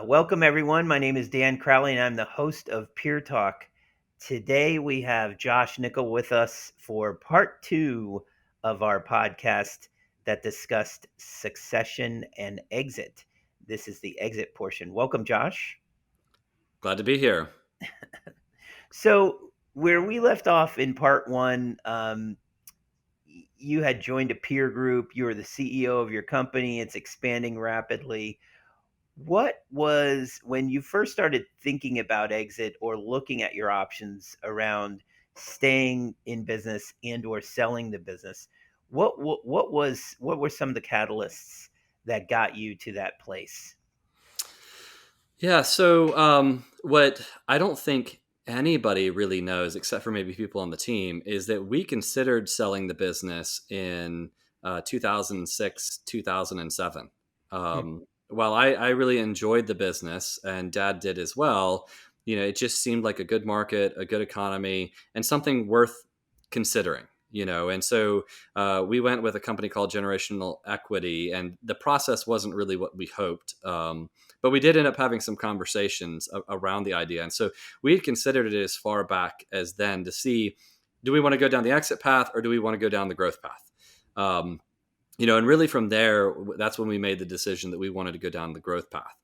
Welcome, everyone. My name is Dan Crowley, and I'm the host of Peer Talk. Today, we have Josh Nickell with us for part two of our podcast that discussed succession and exit. This is the exit portion. Welcome, Josh. Glad to be here. So, where we left off in part one, you had joined a peer group. You were the CEO of your company, it's expanding rapidly. What was when you first started thinking about exit or looking at your options around staying in business and or selling the business? What were some of the catalysts that got you to that place? What I don't think anybody really knows, except for maybe people on the team, is that we considered selling the business in 2006, 2007. Hmm. While I really enjoyed the business and dad did as well, it just seemed like a good market, a good economy, and something worth considering. We went with a company called Generational Equity, and the process wasn't really what we hoped. But we did end up having some conversations around the idea. And so we had considered it as far back as then to see, do we want to go down the exit path or do we want to go down the growth path? And really from there, that's when we made the decision that we wanted to go down the growth path.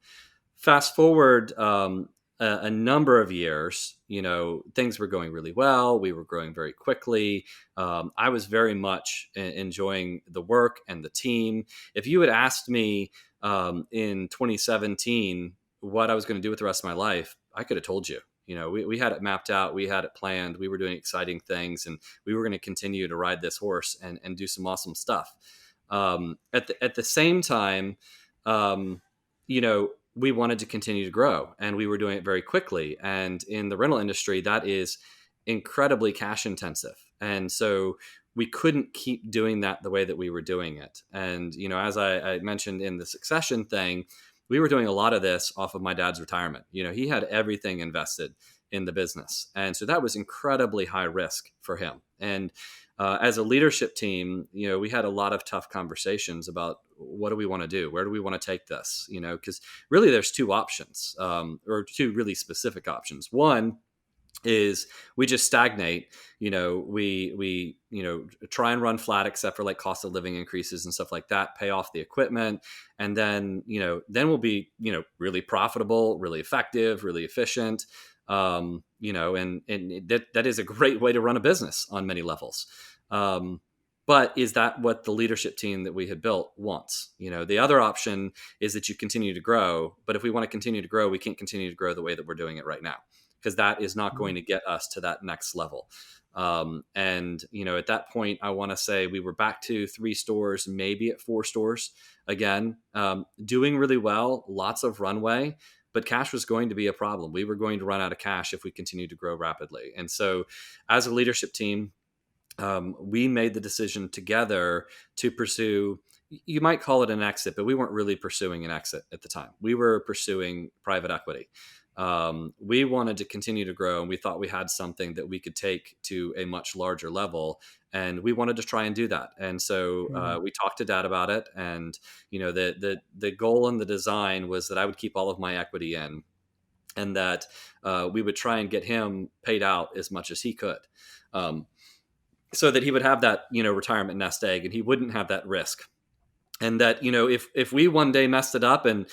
Fast forward a number of years, things were going really well. We were growing very quickly. I was very much enjoying the work and the team. If you had asked me in 2017 what I was going to do with the rest of my life, I could have told you. We had it mapped out, we had it planned, we were doing exciting things, and we were going to continue to ride this horse and do some awesome stuff. At the same time, um, we wanted to continue to grow, and we were doing it very quickly. And in the rental industry, that is incredibly cash intensive. And so we couldn't keep doing that the way that we were doing it. And, as I mentioned in the succession thing, we were doing a lot of this off of my dad's retirement. He had everything invested in the business. And so that was incredibly high risk for him. And as a leadership team, we had a lot of tough conversations about what do we want to do? Where do we want to take this? Because really there's two options, or two really specific options. One is we just stagnate. We try and run flat except for like cost of living increases and stuff like that, pay off the equipment, and then we'll be really profitable, really effective, really efficient. And that is a great way to run a business on many levels. But is that what the leadership team that we had built wants? The other option is that you continue to grow, but if we want to continue to grow, we can't continue to grow the way that we're doing it right now, because that is not going to get us to that next level. At that point, I want to say we were back to 3 stores, maybe at 4 stores again, doing really well, lots of runway, but cash was going to be a problem. We were going to run out of cash if we continued to grow rapidly. And so as a leadership team, we made the decision together to pursue, you might call it an exit, but we weren't really pursuing an exit at the time. We were pursuing private equity. We wanted to continue to grow, and we thought we had something that we could take to a much larger level, and we wanted to try and do that. And so we talked to dad about it, and the goal and the design was that I would keep all of my equity in, and that we would try and get him paid out as much as he could. So that he would have that, retirement nest egg, and he wouldn't have that risk. And that, if we one day messed it up and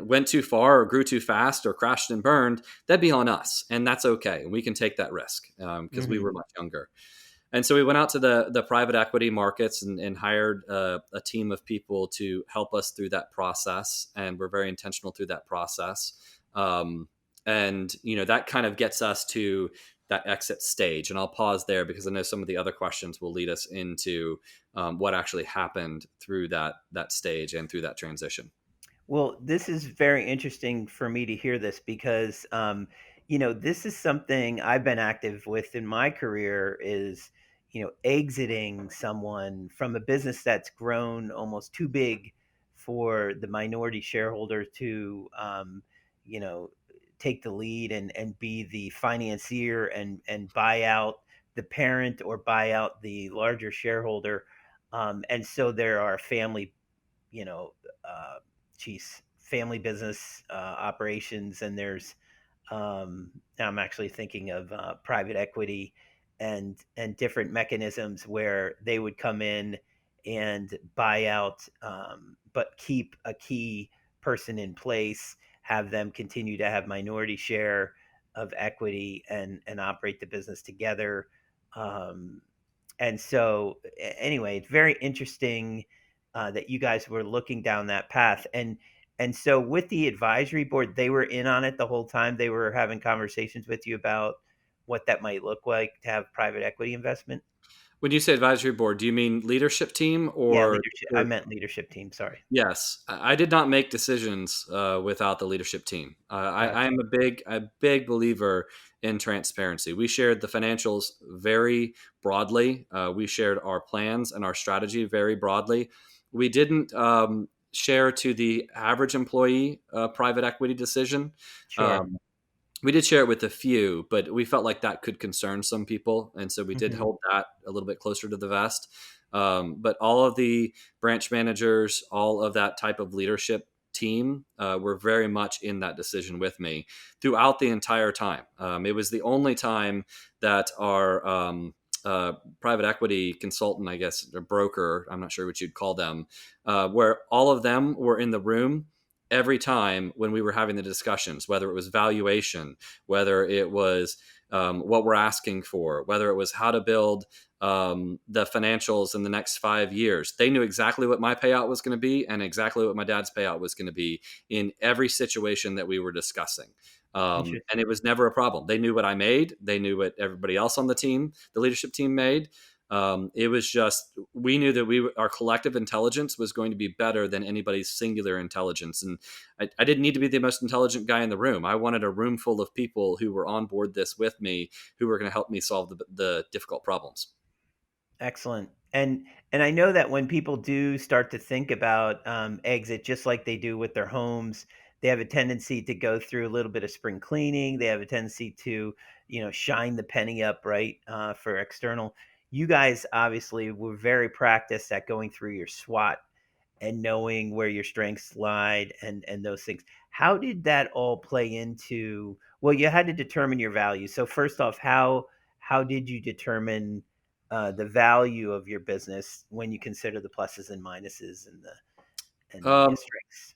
went too far or grew too fast or crashed and burned, that'd be on us. And that's okay. And we can take that risk because we Hmm. were much younger. And so we went out to the private equity markets and hired a team of people to help us through that process. And we're very intentional through that process. That kind of gets us to that exit stage. And I'll pause there because I know some of the other questions will lead us into what actually happened through that stage and through that transition. Well, this is very interesting for me to hear this because, this is something I've been active with in my career is, exiting someone from a business that's grown almost too big for the minority shareholder to, you know, take the lead and be the financier and buy out the parent or buy out the larger shareholder. And so there are family, you know, uh, geez, family business operations, and there's now I'm actually thinking of private equity and different mechanisms where they would come in and buy out, but keep a key person in place, have them continue to have minority share of equity and operate the business together. Um, and so, anyway, it's very interesting that you guys were looking down that path. And so with the advisory board, they were in on it the whole time. They were having conversations with you about what that might look like to have private equity investment. When you say advisory board, do you mean leadership team Yeah, or? leadership. I meant leadership team. Sorry. Yes, I did not make decisions without the leadership team. I Gotcha. am a big believer in transparency. We shared the financials very broadly. We shared our plans and our strategy very broadly. We didn't share to the average employee private equity decision. Sure. Um, we did share it with a few, but we felt like that could concern some people, and so we did Hmm. hold that a little bit closer to the vest. But all of the branch managers, all of that type of leadership team were very much in that decision with me throughout the entire time. It was the only time that our private equity consultant, I guess, or broker, I'm not sure what you'd call them, where all of them were in the room every time when we were having the discussions, whether it was valuation, whether it was what we're asking for, whether it was how to build the financials in the next 5 years. They knew exactly what my payout was going to be and exactly what my dad's payout was going to be in every situation that we were discussing. And Interesting. it was never a problem. They knew what I made. They knew what everybody else on the team, the leadership team, made. It was just we knew that our collective intelligence was going to be better than anybody's singular intelligence, and I didn't need to be the most intelligent guy in the room. I wanted a room full of people who were on board this with me, who were going to help me solve the difficult problems. Excellent. And I know that when people do start to think about exit, just like they do with their homes, they have a tendency to go through a little bit of spring cleaning. They have a tendency to, shine the penny up, right, for external. You guys obviously were very practiced at going through your SWOT and knowing where your strengths lied and those things. How did that all play into? Well, you had to determine your value. So first off, how did you determine the value of your business when you consider the pluses and minuses and the Um, strengths?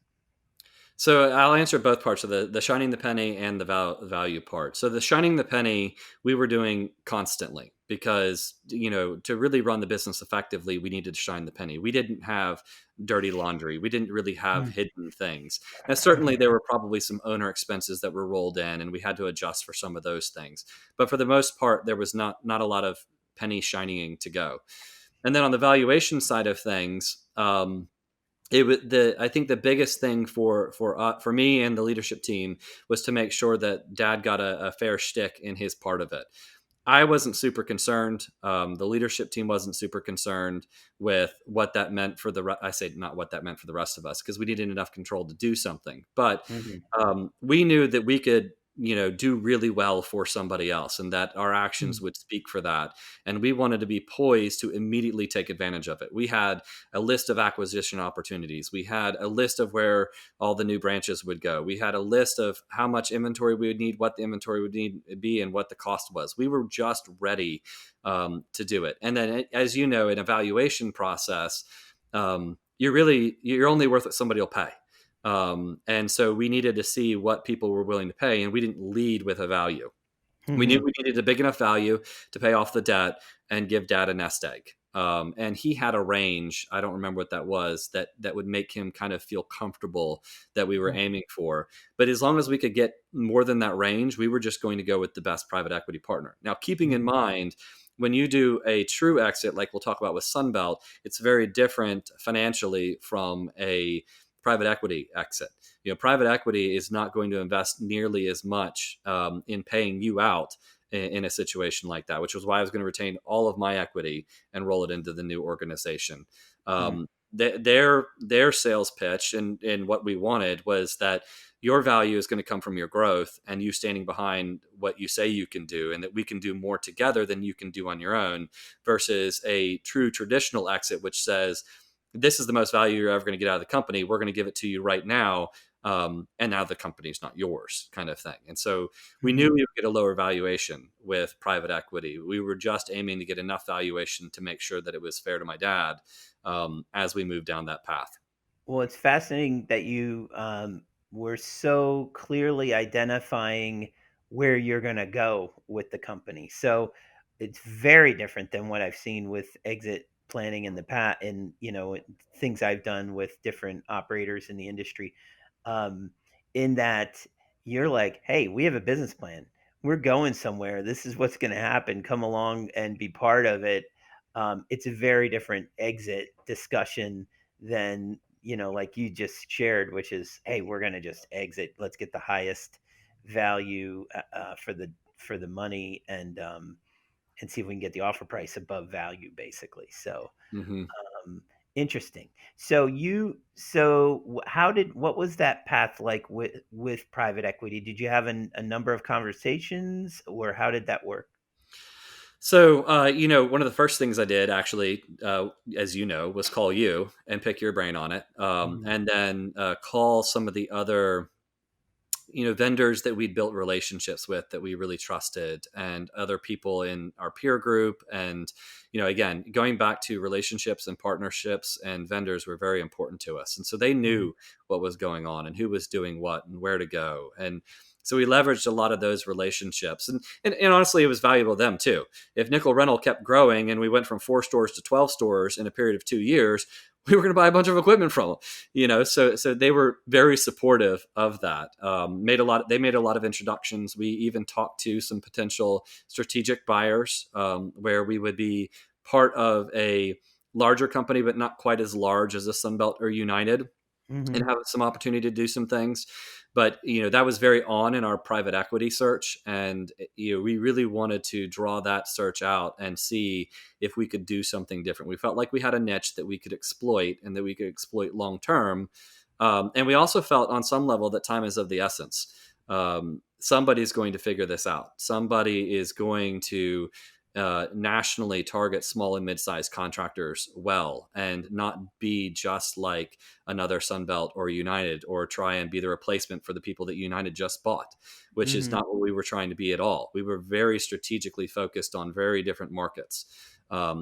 So I'll answer both parts of the shining the penny and the value part. So the shining the penny we were doing constantly because to really run the business effectively we needed to shine the penny. We didn't have dirty laundry. We didn't really have Mm, hidden things. Now certainly there were probably some owner expenses that were rolled in and we had to adjust for some of those things. But for the most part there was not a lot of penny shining to go. And then on the valuation side of things, it was I think the biggest thing for me and the leadership team was to make sure that Dad got a fair shtick in his part of it. I wasn't super concerned. The leadership team wasn't super concerned with what that meant for I say not what that meant for the rest of us because we needed enough control to do something. But mhm, we knew that we could, do really well for somebody else and that our actions mm, would speak for that. And we wanted to be poised to immediately take advantage of it. We had a list of acquisition opportunities. We had a list of where all the new branches would go. We had a list of how much inventory we would need, what the inventory would need to be, and what the cost was. We were just ready to do it. And then, as you know, an evaluation process, you're only worth what somebody will pay. And so we needed to see what people were willing to pay, and we didn't lead with a value. We knew mhm, we needed a big enough value to pay off the debt and give Dad a nest egg. And he had a range. I don't remember what that was that would make him kind of feel comfortable that we were mhm, aiming for. But as long as we could get more than that range, we were just going to go with the best private equity partner. Now, keeping in mhm, mind, when you do a true exit, like we'll talk about with Sunbelt, it's very different financially from a private equity exit. Private equity is not going to invest nearly as much in paying you out in a situation like that, which was why I was going to retain all of my equity and roll it into the new organization. mm, Their sales pitch and what we wanted was that your value is going to come from your growth and you standing behind what you say you can do, and that we can do more together than you can do on your own, versus a true traditional exit, which says, this is the most value you're ever going to get out of the company. We're going to give it to you right now. and now the company's not yours, kind of thing. And so we knew Mhm. we would get a lower valuation with private equity. We were just aiming to get enough valuation to make sure that it was fair to my dad, as we moved down that path. Well, it's fascinating that you were so clearly identifying where you're going to go with the company. So it's very different than what I've seen with exit planning in the past, and things I've done with different operators in the industry. Um, in that you're like, hey, we have a business plan. We're going somewhere. This is what's going to happen. Come along and be part of it. It's a very different exit discussion than like you just shared, which is, hey, we're going to just exit. Let's get the highest value for the money, and see if we can get the offer price above value, basically. So Hmm. um, interesting. So how did what was that path like with private equity? Did you have a number of conversations, or how did that work? So, one of the first things I did actually, as you know, was call you and pick your brain on it, Mhm. and then call some of the other vendors that we'd built relationships with that we really trusted, and other people in our peer group. And again, going back to relationships and partnerships, and vendors were very important to us, and so they Mhm. knew what was going on and who was doing what and where to go. And so we leveraged a lot of those relationships, and honestly, it was valuable to them too. If Nickel Rental kept growing and we went from 4 stores to 12 stores in a period of 2 years, we were going to buy a bunch of equipment from them. So they were very supportive of that. They made a lot of introductions. We even talked to some potential strategic buyers, where we would be part of a larger company, but not quite as large as a Sunbelt or United, and Mhm. have some opportunity to do some things. But that was very on in our private equity search, and we really wanted to draw that search out and see if we could do something different. We felt like we had a niche that we could exploit, and that we could exploit long term. And we also felt on some level that time is of the essence. Somebody's going to figure this out. Somebody is going to nationally target small and mid-sized contractors well, and not be just like another Sunbelt or United, or try and be the replacement for the people that United just bought, which is Mhm. not what we were trying to be at all. We were very strategically focused on very different markets.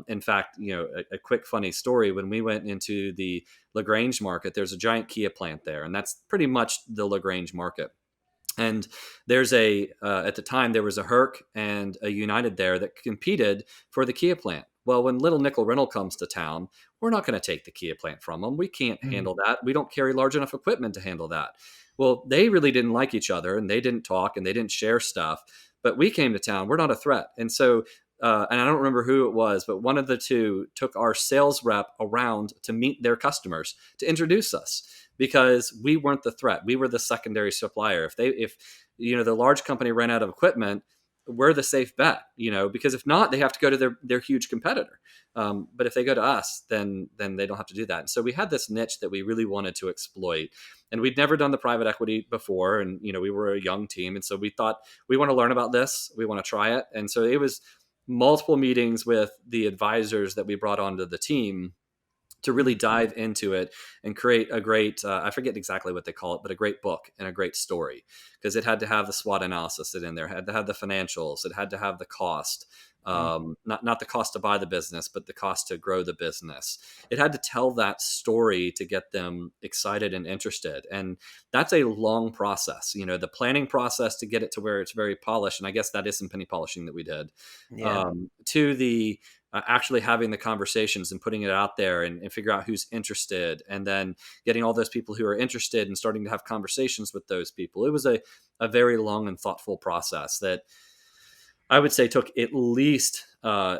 In fact, a quick funny story: when we went into the LaGrange market, there's a giant Kia plant there, and that's pretty much the LaGrange market. And there's at the time there was a Herc and a United there that competed for the Kia plant. Well, when Little Nickel Rental comes to town, we're not going to take the Kia plant from them. We can't Mhm. handle that. We don't carry large enough equipment to handle that. Well, they really didn't like each other, and they didn't talk, and they didn't share stuff. But we came to town. We're not a threat. And so, and I don't remember who it was, but one of the two took our sales rep around to meet their customers to introduce us, because we weren't the threat. We were the secondary supplier. If the large company ran out of equipment, we're the safe bet. Because if not, they have to go to their huge competitor. But if they go to us, then they don't have to do that. And so we had this niche that we really wanted to exploit, and we'd never done the private equity before, and we were a young team, and so we thought, we want to learn about this, we want to try it. And so it was multiple meetings with the advisors that we brought onto the team to really Mhm. dive into it and create a great, I forget exactly what they call it, but a great book and a great story, because it had to have the SWOT analysis in there, it had to have the financials, it had to have the cost, Mhm. not the cost to buy the business, but the cost to grow the business. It had to tell that story to get them excited and interested. And that's a long process, the planning process to get it to where it's very polished. And I guess that is some penny polishing that we did, Yeah. to the actually having the conversations and putting it out there, and figure out who's interested, and then getting all those people who are interested and starting to have conversations with those people. It was a very long and thoughtful process that I would say took at least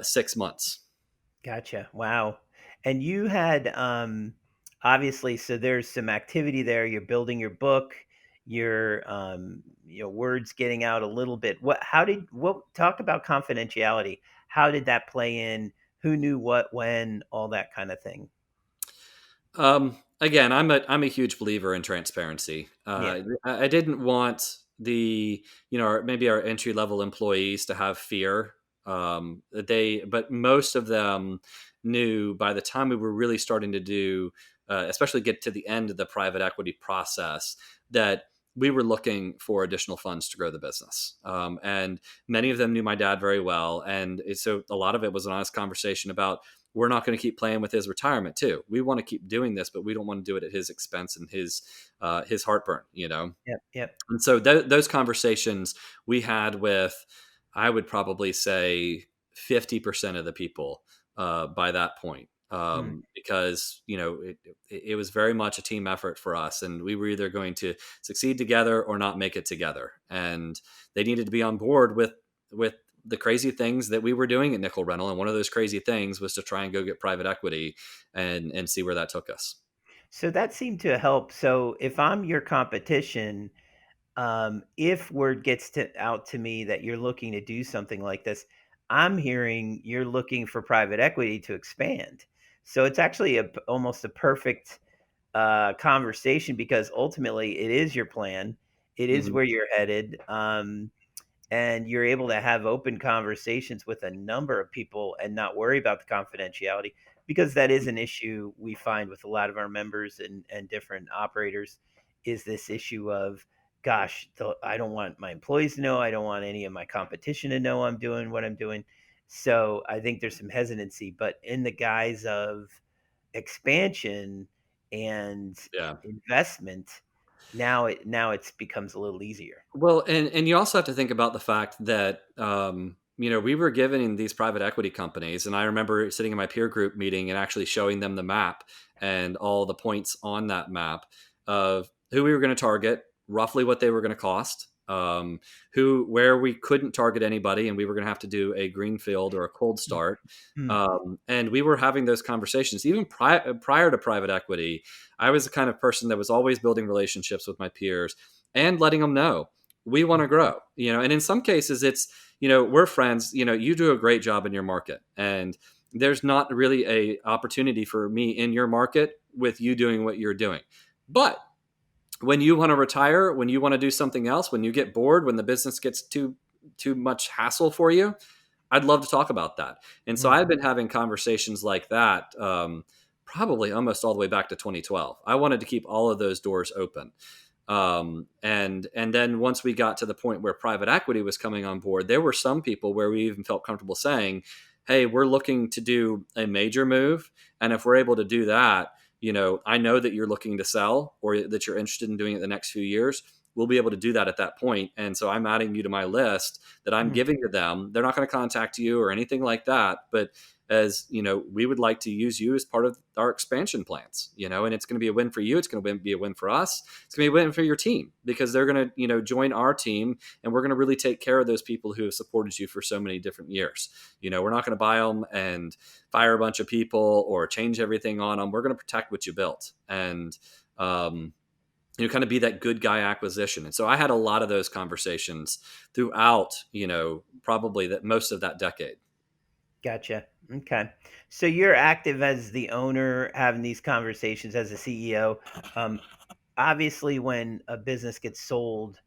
6 months. Gotcha. Wow. And you had obviously, so there's some activity there. You're building your book. Your words getting out a little bit. What talk about confidentiality? How did that play in? Who knew what when? All that kind of thing. Again, I'm a huge believer in transparency. Yeah. I didn't want maybe our entry level employees to have fear. But most of them knew by the time we were really starting to do especially get to the end of the private equity process, that we were looking for additional funds to grow the business. And many of them knew my dad very well. And so a lot of it was an honest conversation about, we're not going to keep playing with his retirement too. We want to keep doing this, but we don't want to do it at his expense and his heartburn, you know? Yep. Yep. And so those conversations we had with, I would probably say 50% of the people by that point. Hmm. Because it was very much a team effort for us, and we were either going to succeed together or not make it together. And they needed to be on board with the crazy things that we were doing at Nickel Rental. And one of those crazy things was to try and go get private equity and see where that took us. So that seemed to help. So if I'm your competition, if word gets out to me that you're looking to do something like this, I'm hearing you're looking for private equity to expand. So it's actually almost a perfect conversation, because ultimately it is your plan. It is Hmm. where you're headed. And you're able to have open conversations with a number of people and not worry about the confidentiality, because that is an issue we find with a lot of our members and different operators, is this issue of, gosh, I don't want my employees to know, I don't want any of my competition to know I'm doing what I'm doing. So I think there's some hesitancy, but in the guise of expansion and Yeah. investment, now it's becomes a little easier. Well, and you also have to think about the fact that we were given these private equity companies, and I remember sitting in my peer group meeting and actually showing them the map and all the points on that map of who we were going to target, roughly what they were going to cost, where we couldn't target anybody, and we were going to have to do a greenfield or a cold start. Hmm. And we were having those conversations even prior to private equity. I was the kind of person that was always building relationships with my peers and letting them know we want to grow, and in some cases it's, we're friends, you do a great job in your market, and there's not really a opportunity for me in your market with you doing what you're doing. But when you want to retire, when you want to do something else, when you get bored, when the business gets too much hassle for you, I'd love to talk about that. And so Hmm. I've been having conversations like that, probably almost all the way back to 2012. I wanted to keep all of those doors open. And then once we got to the point where private equity was coming on board, there were some people where we even felt comfortable saying, hey, we're looking to do a major move, and if we're able to do that, I know that you're looking to sell or that you're interested in doing it the next few years. We'll be able to do that at that point. And so I'm adding you to my list that I'm Hmm. giving to them. They're not going to contact you or anything like that, but as we would like to use you as part of our expansion plans, and it's going to be a win for you, it's going to be a win for us, it's going to be a win for your team, because they're going to join our team, and we're going to really take care of those people who have supported you for so many different years. We're not going to buy them and fire a bunch of people or change everything on them. We're going to protect what you built, and kind of be that good guy acquisition. And so I had a lot of those conversations throughout, probably that most of that decade. Gotcha. Okay. So you're active as the owner, having these conversations as a CEO. Um, Obviously, when a business gets sold,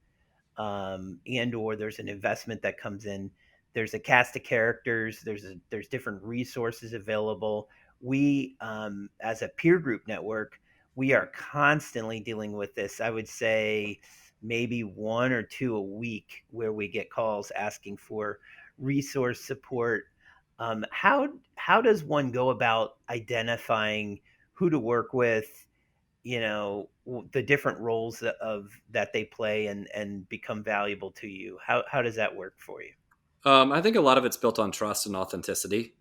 and or there's an investment that comes in, there's a cast of characters. There's different resources available. We, as a peer group network, we are constantly dealing with this. I would say maybe one or two a week, where we get calls asking for resource support. How does one go about identifying who to work with? The different roles that they play and become valuable to you. How does that work for you? I think a lot of it's built on trust and authenticity.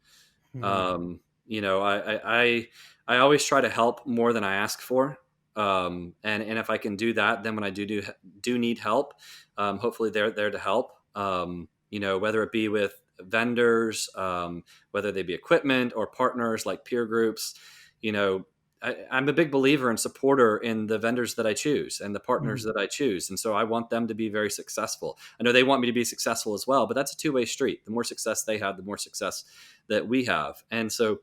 Hmm. Um, I always try to help more than I ask for. And if I can do that, then when I do need help, hopefully they're there to help. Whether it be with vendors, whether they be equipment or partners like peer groups. You know, I'm a big believer and supporter in the vendors that I choose and the partners Hmm. that I choose, and so I want them to be very successful. I know they want me to be successful as well, but that's a two-way street. The more success they have, the more success that we have. And so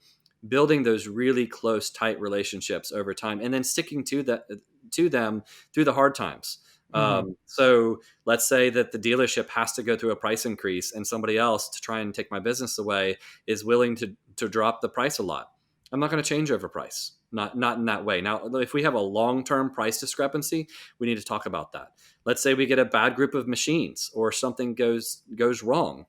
building those really close, tight relationships over time, and then sticking to them through the hard times. Hmm. So let's say that the dealership has to go through a price increase, and somebody else, to try and take my business away, is willing to drop the price a lot. I'm not going to change over price. Not in that way. Now, if we have a long-term price discrepancy, we need to talk about that. Let's say we get a bad group of machines or something goes wrong.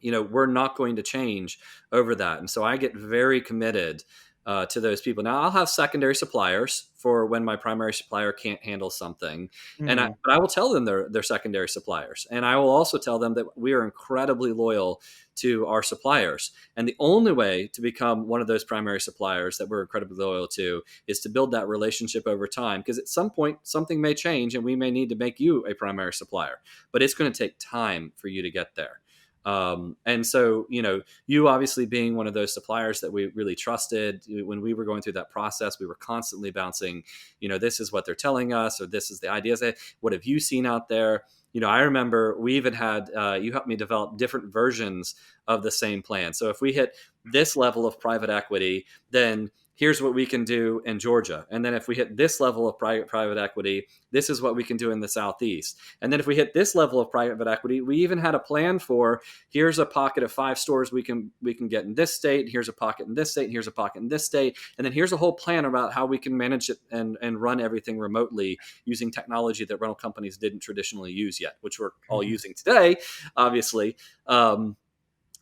We're not going to change over that. And so I get very committed to those people. Now I'll have secondary suppliers for when my primary supplier can't handle something, Mhm. but I will tell them they're secondary suppliers, and I will also tell them that we are incredibly loyal to our suppliers. And the only way to become one of those primary suppliers that we're incredibly loyal to is to build that relationship over time. Because at some point something may change, and we may need to make you a primary supplier, but it's going to take time for you to get there. And so, you obviously being one of those suppliers that we really trusted when we were going through that process, we were constantly bouncing, this is what they're telling us, or this is the ideas. What have you seen out there? I remember we even had, you helped me develop different versions of the same plan. So if we hit this level of private equity, then here's what we can do in Georgia. And then if we hit this level of private equity, this is what we can do in the Southeast. And then if we hit this level of private equity, we even had a plan for, here's a pocket of 5 stores we can get in this state, here's a pocket in this state, and here's a pocket in this state. And then here's a whole plan about how we can manage it and run everything remotely using technology that rental companies didn't traditionally use yet, which we're all Mhm. using today, obviously.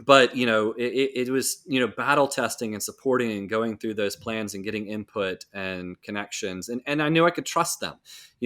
But it was battle testing and supporting and going through those plans and getting input and connections, and I knew I could trust them.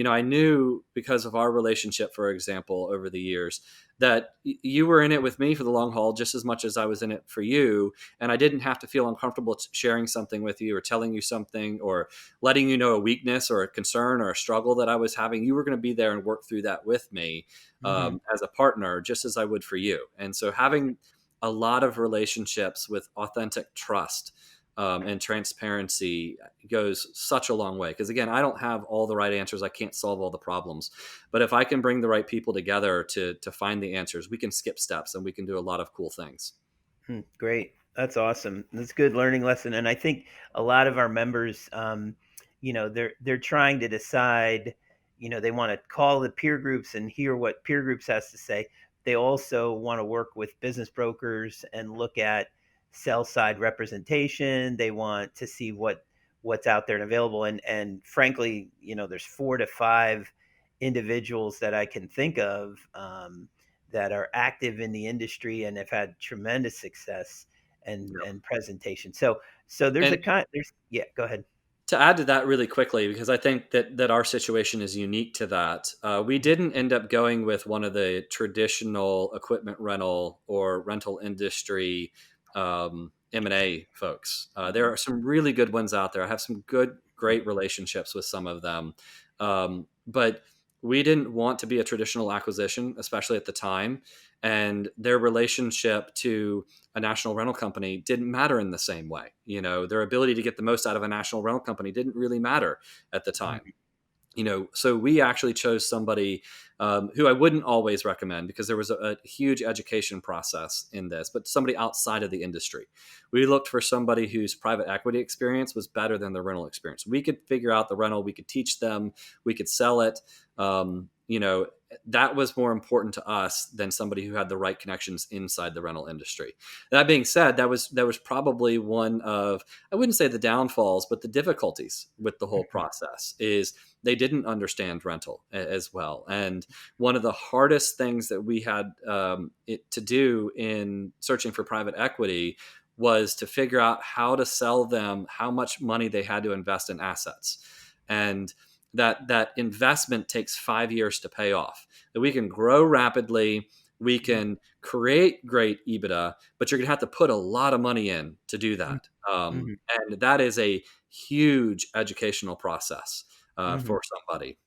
I knew, because of our relationship, for example, over the years, that you were in it with me for the long haul just as much as I was in it for you, and I didn't have to feel uncomfortable sharing something with you or telling you something or letting you know a weakness or a concern or a struggle that I was having. You were going to be there and work through that with me, Mhm. as a partner, just as I would for you. And so having a lot of relationships with authentic trust, and transparency goes such a long way. Because again, I don't have all the right answers. I can't solve all the problems. But if I can bring the right people together to find the answers, we can skip steps and we can do a lot of cool things. Great. That's awesome. That's a good learning lesson. And I think a lot of our members, they're trying to decide. They want to call the peer groups and hear what peer groups has to say. They also want to work with business brokers and look at sell side representation. They want to see what's out there and available. And frankly, there's 4 to 5 individuals that I can think of. That are active in the industry and have had tremendous success and presentation. So there's And a kind there's yeah, go ahead. to add to that really quickly, because I think that our situation is unique to that, we didn't end up going with one of the traditional equipment rental or rental industry M&A folks. There are some really good ones out there. I have some great relationships with some of them, but we didn't want to be a traditional acquisition, especially at the time, and their relationship to a national rental company didn't matter in the same way. Their ability to get the most out of a national rental company didn't really matter at the time. Mhm. So we actually chose somebody, who I wouldn't always recommend, because there was a huge education process in this, but somebody outside of the industry. We looked for somebody whose private equity experience was better than the rental experience. We could figure out the rental, we could teach them, we could sell it. That was more important to us than somebody who had the right connections inside the rental industry. That being said, that was probably one of, I wouldn't say the downfalls, but the difficulties with the whole Mhm. process is they didn't understand rental as well. And one of the hardest things that we had, to do in searching for private equity was to figure out how to sell them how much money they had to invest in assets. And that investment takes 5 years to pay off. That we can grow rapidly, we can create great EBITDA, but you're going to have to put a lot of money in to do Mhm. that. Mhm. And that is a huge educational process, Mhm. for somebody.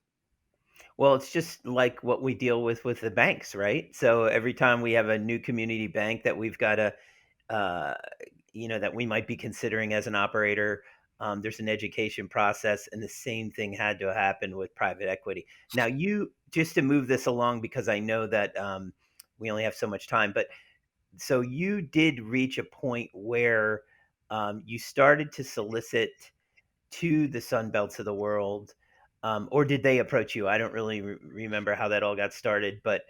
Well, it's just like what we deal with the banks, right? So every time we have a new community bank that we've got to uh, that we might be considering as an operator. There's an education process, and the same thing had to happen with private equity. Now, just to move this along, because I know that we only have so much time, but so you did reach a point where you started to solicit to the Sun Belts of the world, or did they approach you? I don't really remember how that all got started, but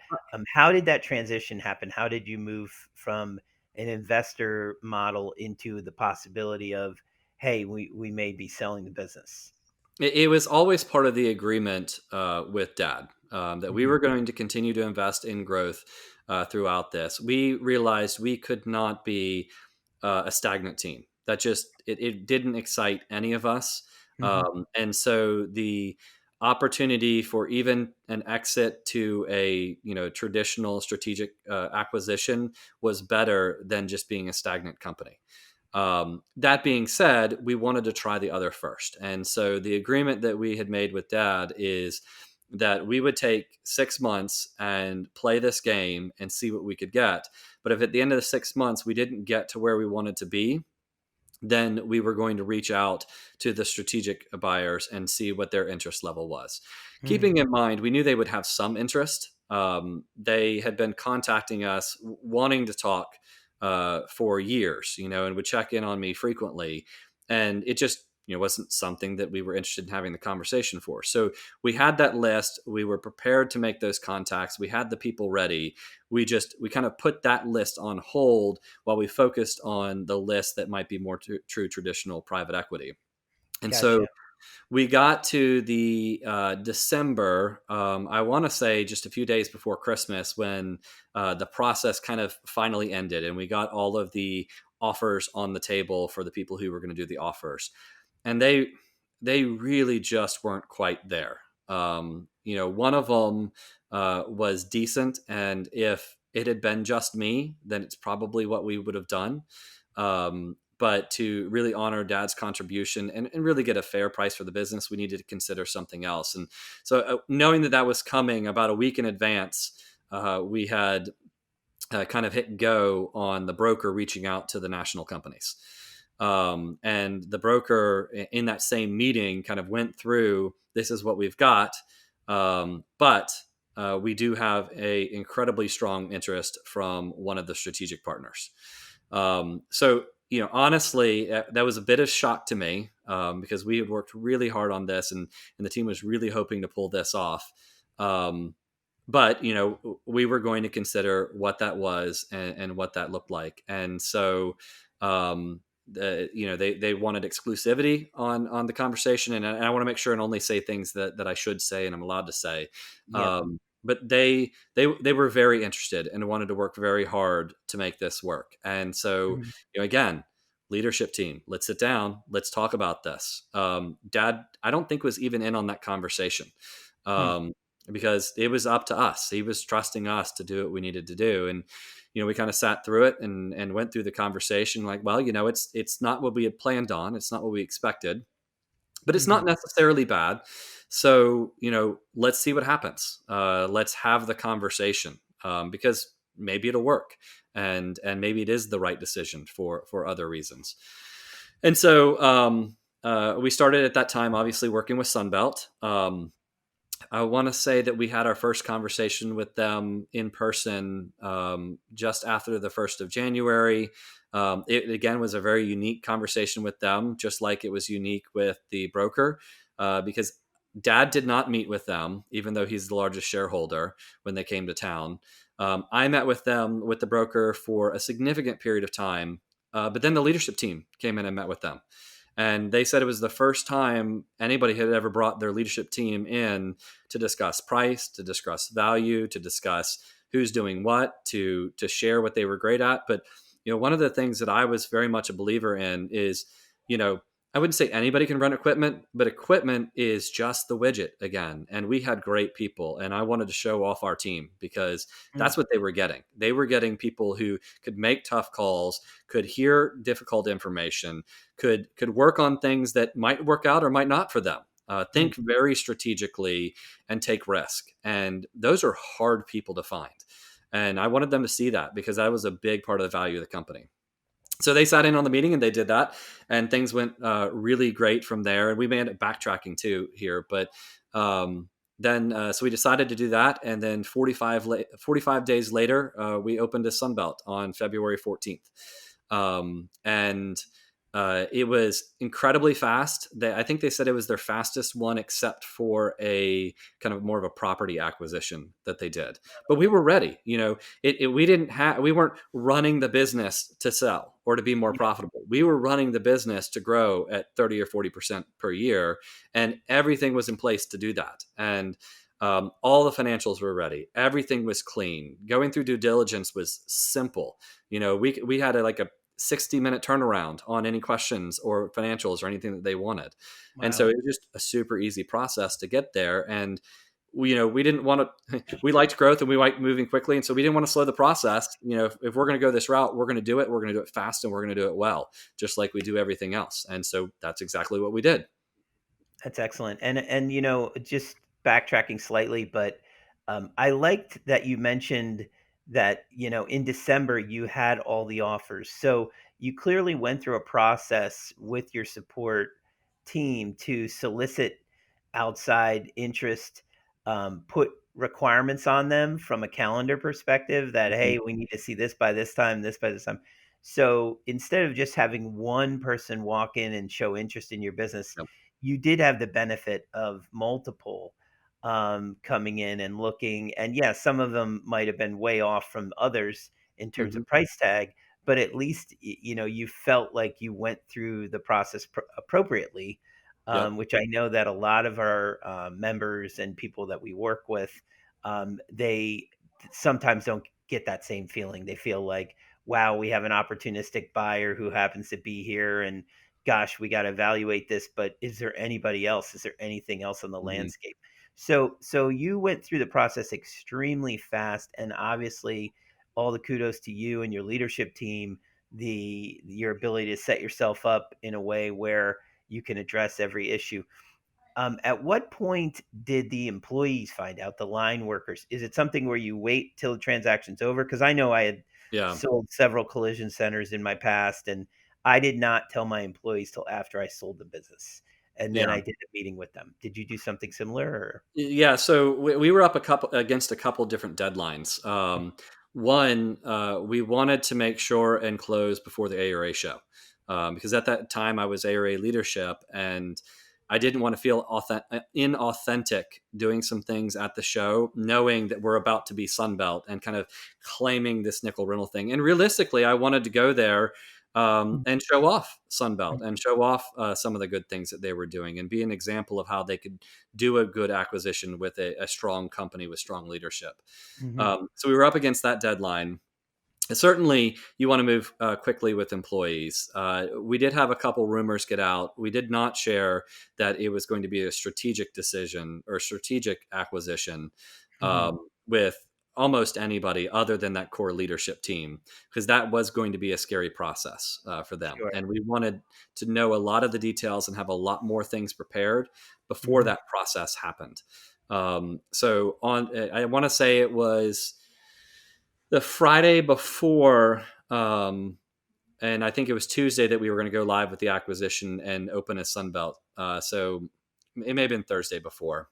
how did that transition happen? How did you move from an investor model into the possibility of hey, we may be selling the business. It was always part of the agreement with Dad that we Mhm. were going to continue to invest in growth throughout this. We realized we could not be a stagnant team. That just it didn't excite any of us, Mhm. and so the opportunity for even an exit to a traditional strategic acquisition was better than just being a stagnant company. That being said, we wanted to try the other first. And so the agreement that we had made with Dad is that we would take 6 months and play this game and see what we could get. But if at the end of the 6 months we didn't get to where we wanted to be, then we were going to reach out to the strategic buyers and see what their interest level was. Mhm. Keeping in mind, we knew they would have some interest. They had been contacting us, wanting to talk for years, and would check in on me frequently. And it just, wasn't something that we were interested in having the conversation for. So we had that list. We were prepared to make those contacts. We had the people ready. We kind of put that list on hold while we focused on the list that might be more true traditional private equity. And so Gotcha. we got to the December, I want to say just a few days before Christmas, when the process kind of finally ended and we got all of the offers on the table for the people who were going to do the offers. And they really just weren't quite there. One of them was decent, and if it had been just me, then it's probably what we would have done. But to really honor Dad's contribution and really get a fair price for the business, we needed to consider something else. And so, knowing that that was coming about a week in advance, we had kind of hit go on the broker reaching out to the national companies. And the broker in that same meeting kind of went through, this is what we've got. But we do have a incredibly strong interest from one of the strategic partners. So, honestly, that was a bit of shock to me because we had worked really hard on this and the team was really hoping to pull this off. Um, but we were going to consider what that was and what that looked like. And so they wanted exclusivity on the conversation, and I want to make sure and only say things that I should say and I'm allowed to say. Yep. But they were very interested and wanted to work very hard to make this work. And so, Mhm. again, leadership team, let's sit down, let's talk about this. Dad, I don't think, was even in on that conversation. Hmm. um, because it was up to us. He was trusting us to do what we needed to do. And, we kind of sat through it and went through the conversation like, well, it's not what we had planned on. It's not what we expected, but it's not Mhm. necessarily bad. So, let's see what happens. Let's have the conversation because maybe it'll work, and maybe it is the right decision for other reasons. And so we started at that time, obviously working with Sunbelt. I want to say that we had our first conversation with them in person just after the 1st of January. It again was a very unique conversation with them, just like it was unique with the broker, because Dad did not meet with them, even though he's the largest shareholder when they came to town. I met with them, with the broker, for a significant period of time, but then the leadership team came in and met with them. And they said it was the first time anybody had ever brought their leadership team in to discuss price, to discuss value, to discuss who's doing what, to share what they were great at. But one of the things that I was very much a believer in is, you know, I wouldn't say anybody can run equipment, but equipment is just the widget again. And we had great people, and I wanted to show off our team because Mm. that's what they were getting. They were getting people who could make tough calls, could hear difficult information, could work on things that might work out or might not for them. Mm. Think very strategically and take risk. And those are hard people to find. And I wanted them to see that because that was a big part of the value of the company. So they sat in on the meeting and they did that, and things went really great from there. And we may end up backtracking too here, but then so we decided to do that, and then 45 days later, we opened a Sunbelt on February 14th, and It was incredibly fast. I think they said it was their fastest one, except for a kind of more of a property acquisition that they did. But we were ready. We weren't running the business to sell or to be more Yeah. profitable. We were running the business to grow at 30 or 40% per year, and everything was in place to do that. And all the financials were ready. Everything was clean. Going through due diligence was simple. We had like a 60-minute turnaround on any questions or financials or anything that they wanted. And so Wow. it was just a super easy process to get there. And we didn't want to, we liked growth and we liked moving quickly. And so we didn't want to slow the process. If we're going to go this route, we're going to do it. We're going to do it fast and we're going to do it well, just like we do everything else. And so that's exactly what we did. That's excellent. And just backtracking slightly, but I liked that you mentioned that in December you had all the offers. So you clearly went through a process with your support team to solicit outside interest, put requirements on them from a calendar perspective that Mhm. hey, we need to see this by this time, this by this time. So instead of just having one person walk in and show interest in your business, Yep. you did have the benefit of multiple coming in and looking. And yeah, some of them might have been way off from others in terms Mhm. of price tag, but at least you felt like you went through the process appropriately, Yep. which I know that a lot of our members and people that we work with, they sometimes don't get that same feeling. They feel like, wow, we have an opportunistic buyer who happens to be here, and gosh, we got to evaluate this, but is there anybody else? Is there anything else on the Mhm. landscape? So you went through the process extremely fast, and obviously all the kudos to you and your leadership team, the your ability to set yourself up in a way where you can address every issue. At what point did the employees find out, the line workers? Is it something where you wait till the transaction's over? Because I know I had Yeah. sold several collision centers in my past, and I did not tell my employees till after I sold the business, and then Yeah. I did a meeting with them. Did you do something similar? Or Yeah, so we were up against a couple different deadlines. One, we wanted to make sure and close before the ARA show, because at that time I was ARA leadership, and I didn't want to feel inauthentic doing some things at the show, knowing that we're about to be Sunbelt and kind of claiming this nickel rental thing. And realistically, I wanted to go there and show off Sunbelt and show off some of the good things that they were doing and be an example of how they could do a good acquisition with a strong company with strong leadership. Mhm. So we were up against that deadline. Certainly, you want to move quickly with employees. We did have a couple rumors get out. We did not share that it was going to be a strategic decision or strategic acquisition Mhm. with almost anybody other than that core leadership team, because that was going to be a scary process for them. Sure. And we wanted to know a lot of the details and have a lot more things prepared before Mhm. that process happened. I want to say it was the Friday before, and I think it was Tuesday that we were going to go live with the acquisition and open a Sunbelt. So it may have been Thursday before.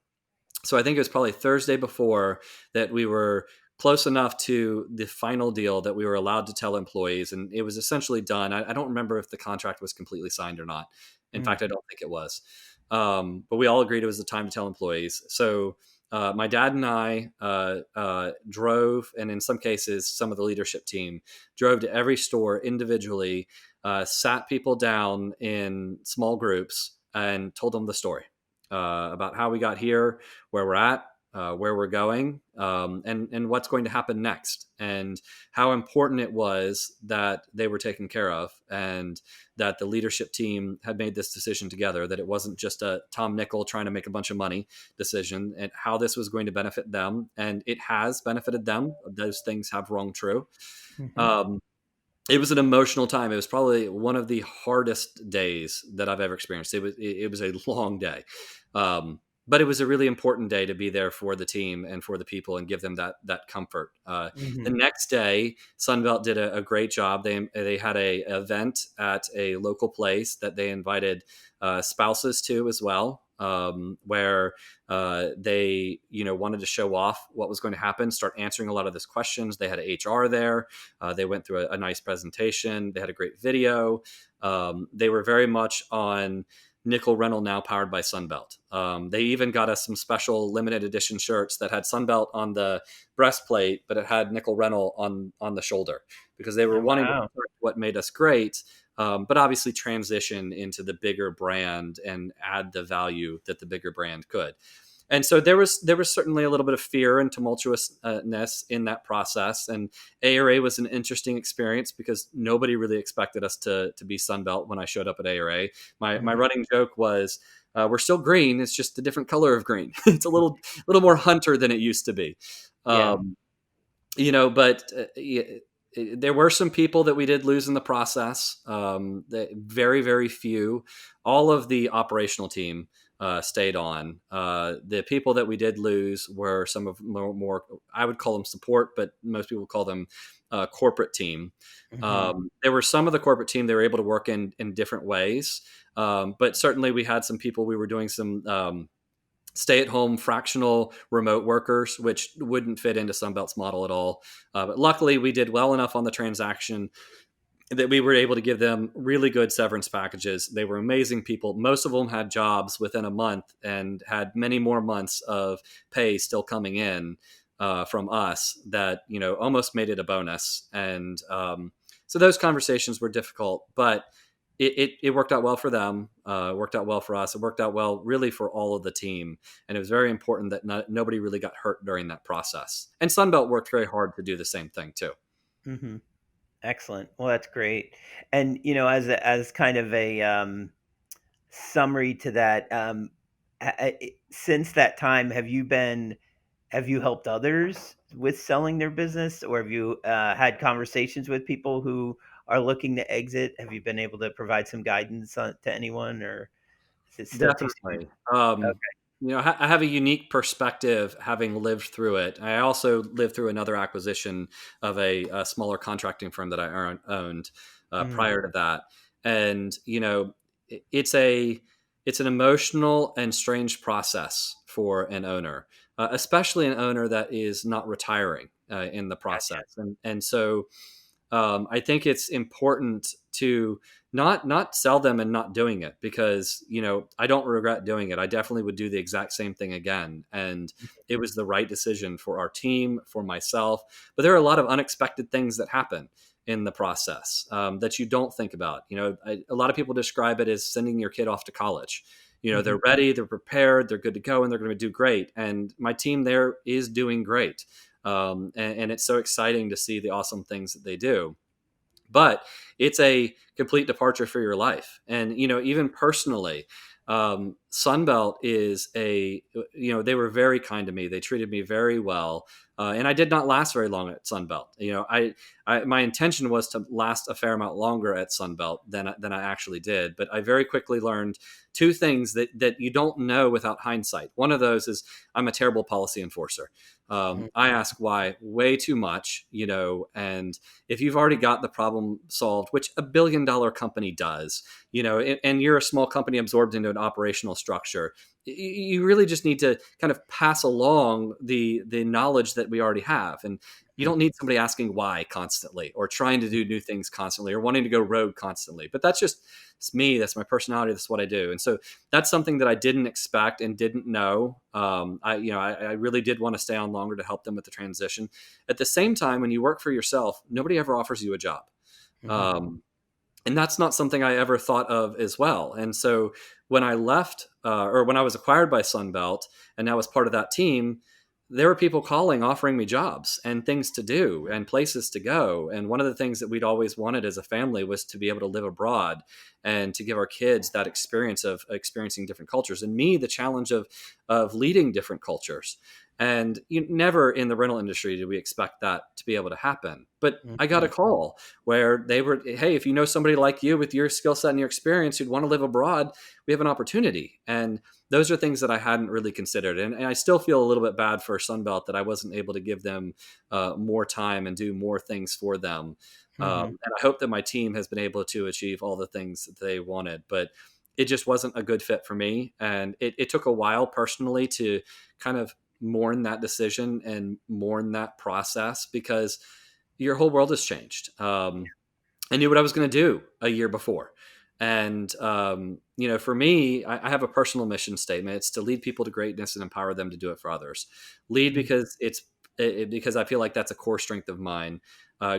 So I think it was probably Thursday before that we were close enough to the final deal that we were allowed to tell employees, and it was essentially done. I don't remember if the contract was completely signed or not. In Mm. fact, I don't think it was. But we all agreed it was the time to tell employees. So my dad and I drove, and in some cases, some of the leadership team drove to every store individually, sat people down in small groups, and told them the story about how we got here, where we're at, where we're going, and what's going to happen next, and how important it was that they were taken care of, and that the leadership team had made this decision together, that it wasn't just a Tom Nickell trying to make a bunch of money decision, and how this was going to benefit them. And it has benefited them. Those things have rung true. Mhm. Um, it was an emotional time. It was probably one of the hardest days that I've ever experienced. It was a long day, but it was a really important day to be there for the team and for the people and give them that comfort. The Mhm. next day, Sunbelt did a great job. They had a event at a local place that they invited spouses to as well. where they, wanted to show off what was going to happen, start answering a lot of those questions. They had HR there. They went through a nice presentation. They had a great video. They were very much on nickel rental, now powered by Sunbelt. They even got us some special limited edition shirts that had Sunbelt on the breastplate, but it had nickel rental on the shoulder, because they were Oh, wanting to wow. protect what made us great, but obviously transition into the bigger brand and add the value that the bigger brand could. And so there was certainly a little bit of fear and tumultuousness in that process. And ARA was an interesting experience because nobody really expected us to be Sunbelt when I showed up at ARA. My Mhm. running joke was, we're still green. It's just a different color of green. It's a little more hunter than it used to be. Yeah. Um, but there were some people that we did lose in the process. Very, very few. All of the operational team stayed on. The people that we did lose were some of more, I would call them support, but most people call them corporate team. Mhm. There were some of the corporate team they were able to work in different ways. But certainly we had some people, we were doing some stay-at-home fractional remote workers, which wouldn't fit into Sunbelt's model at all. But luckily, we did well enough on the transaction that we were able to give them really good severance packages. They were amazing people. Most of them had jobs within a month and had many more months of pay still coming in from us that, almost made it a bonus. And so those conversations were difficult, but it worked out well for them. Worked out well for us. It worked out well really for all of the team. And it was very important that nobody really got hurt during that process. And Sunbelt worked very hard to do the same thing too. Mhm. Excellent. Well, that's great. And, as kind of a, summary to that, since that time, have you helped others with selling their business, or have you, had conversations with people who are looking to exit? Have you been able to provide some guidance to anyone, or is it still too soon? Definitely. I have a unique perspective having lived through it. I also lived through another acquisition of a smaller contracting firm that I owned Okay. prior to that, and it's a it's an emotional and strange process for an owner, especially an owner that is not retiring in the Gotcha. process, and so I think it's important to not sell them and not doing it, because I don't regret doing it. I definitely would do the exact same thing again, and it was the right decision for our team, for myself. But there are a lot of unexpected things that happen in the process that you don't think about. A lot of people describe it as sending your kid off to college. Mhm. They're ready, they're prepared, they're good to go, and they're going to do great. And my team there is doing great. And it's so exciting to see the awesome things that they do, but it's a complete departure for your life. And even personally, Sunbelt is they were very kind to me. They treated me very well, and I did not last very long at Sunbelt. My intention was to last a fair amount longer at Sunbelt than I actually did, but I very quickly learned two things that you don't know without hindsight. One of those is I'm a terrible policy enforcer. Mhm. I ask why way too much, and if you've already got the problem solved, which $1 billion company does, and you're a small company absorbed into an operational structure, you really just need to kind of pass along the knowledge that we already have. And you don't need somebody asking why constantly, or trying to do new things constantly, or wanting to go rogue constantly. But it's me. That's my personality. That's what I do. And so that's something that I didn't expect and didn't know. I really did want to stay on longer to help them with the transition. At the same time, when you work for yourself, nobody ever offers you a job. Mhm. Um, and that's not something I ever thought of as well. And so when I left, or when I was acquired by Sunbelt, and now as part of that team, there were people calling, offering me jobs and things to do and places to go. And one of the things that we'd always wanted as a family was to be able to live abroad and to give our kids that experience of experiencing different cultures. And me, the challenge of leading different cultures. And never in the rental industry did we expect that to be able to happen. But I got a Mhm. call where they were, hey, if you know somebody like you with your skill set and your experience who'd want to live abroad, we have an opportunity. And those are things that I hadn't really considered. And I still feel a little bit bad for Sunbelt that I wasn't able to give them more time and do more things for them. Mhm. And I hope that my team has been able to achieve all the things that they wanted. But it just wasn't a good fit for me. And it took a while personally to kind of mourn that decision and mourn that process, because your whole world has changed. I knew what I was going to do a year before. And, for me, I have a personal mission statement. It's to lead people to greatness and empower them to do it for others. Lead Mm, because because I feel like that's a core strength of mine.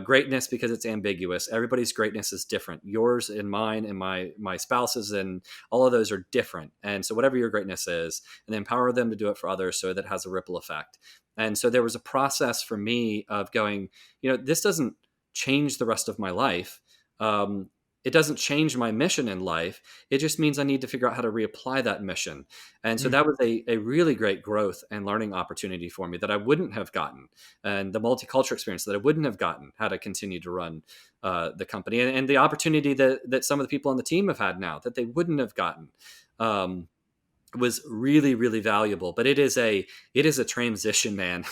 Greatness because it's ambiguous. Everybody's greatness is different. Yours and mine and my spouse's and all of those are different. And so whatever your greatness is, and empower them to do it for others so that it has a ripple effect. And so there was a process for me of going, this doesn't change the rest of my life. Um, it doesn't change my mission in life. It just means I need to figure out how to reapply that mission. And so mm, that was a really great growth and learning opportunity for me that I wouldn't have gotten, and the multicultural experience that I wouldn't have gotten had I continued to run the company, and the opportunity that some of the people on the team have had now that they wouldn't have gotten. Um, was really really valuable. But it is a transition, man.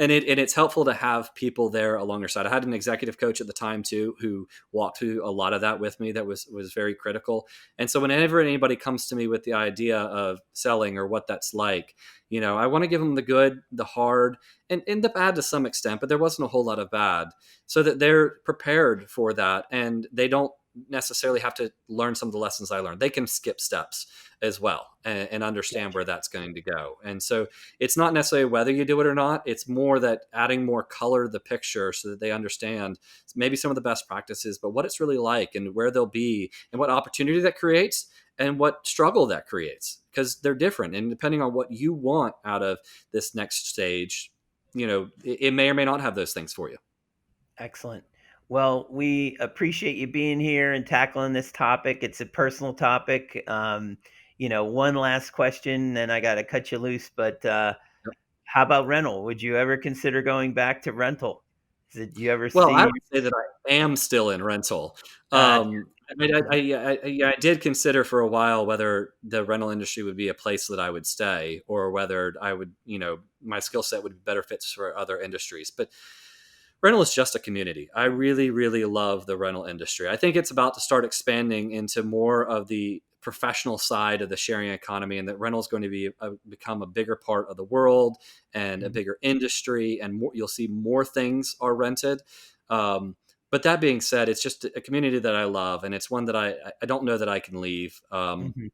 And it's helpful to have people there along your side. I had an executive coach at the time too who walked through a lot of that with me. That was very critical. And so whenever anybody comes to me with the idea of selling or what that's like, I want to give them the good, the hard, and the bad to some extent, but there wasn't a whole lot of bad, so that they're prepared for that and they don't necessarily have to learn some of the lessons I learned. They can skip steps as well, and understand where that's going to go. And so it's not necessarily whether you do it or not. It's more that adding more color to the picture so that they understand maybe some of the best practices, but what it's really like and where they'll be and what opportunity that creates and what struggle that creates, because they're different. And depending on what you want out of this next stage, it may or may not have those things for you. excellent. Well, we appreciate you being here and tackling this topic. It's a personal topic. One last question, and I got to cut you loose. But how about rental? Would you ever consider going back to rental? Did you ever Well, I see? would say that I am still in rental. Uh, I mean, I did consider for a while whether the rental industry would be a place that I would stay, or whether I would, my skill set would be better fits for other industries. But rental is just a community. I really, really love the rental industry. I think it's about to start expanding into more of the professional side of the sharing economy, and that rental is going to become a bigger part of the world and a Mhm, bigger industry, and more, you'll see more things are rented. Um, but that being said, it's just a community that I love, and it's one that I don't know that I can leave. mhm.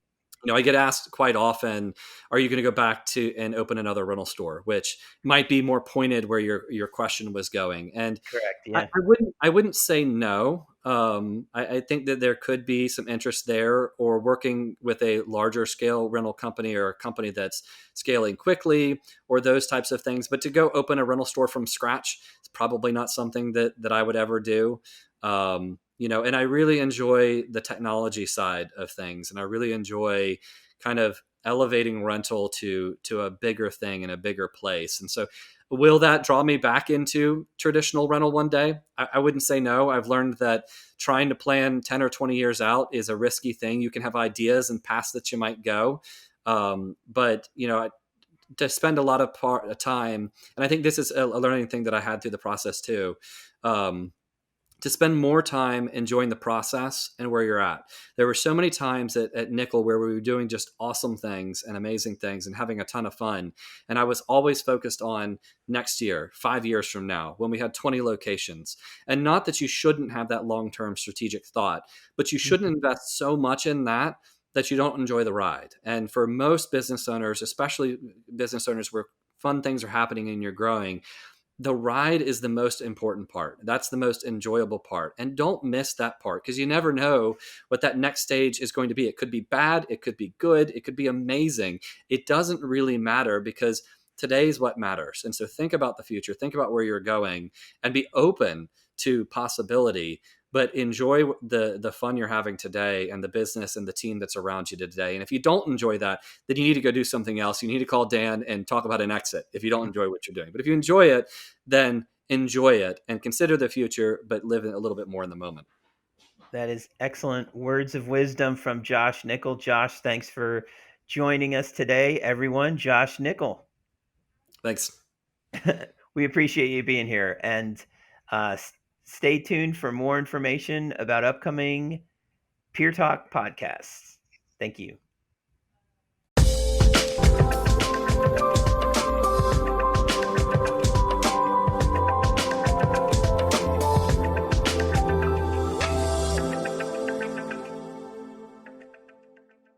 I get asked quite often, "Are you going to go back to and open another rental store?" Which might be more pointed where your question was going. And Correct. I, Yeah. I wouldn't I wouldn't say no. I think that there could be some interest there, or working with a larger scale rental company or a company that's scaling quickly, or those types of things. But to go open a rental store from scratch, it's probably not something that I would ever do. And I really enjoy the technology side of things, and I really enjoy kind of elevating rental to a bigger thing in a bigger place. And so, will that draw me back into traditional rental one day? I wouldn't say no. I've learned that trying to plan 10 or 20 years out is a risky thing. You can have ideas and paths that you might go. But to spend a lot of time, and I think this is a learning thing that I had through the process too. Um, to spend more time enjoying the process and where you're at. There were so many times at Nickell where we were doing just awesome things and amazing things and having a ton of fun. And I was always focused on next year, 5 years from now, when we had 20 locations. And not that you shouldn't have that long term strategic thought, but you shouldn't Mhm, invest so much in that you don't enjoy the ride. And for most business owners, especially business owners where fun things are happening and you're growing, the ride is the most important part. That's the most enjoyable part. And don't miss that part, because you never know what that next stage is going to be. It could be bad, it could be good, it could be amazing. It doesn't really matter, because today's what matters. And so think about the future, think about where you're going, and be open to possibility, but enjoy the fun you're having today and the business and the team that's around you today. And if you don't enjoy that, then you need to go do something else. You need to call Dan and talk about an exit if you don't mhm. enjoy what you're doing. But if you enjoy it, then enjoy it and consider the future, but live a little bit more in the moment. That is excellent words of wisdom from Josh Nickell. Josh, thanks for joining us today, everyone. Josh Nickell. Thanks. We appreciate you being here, and stay tuned for more information about upcoming Peer Talk podcasts. Thank you.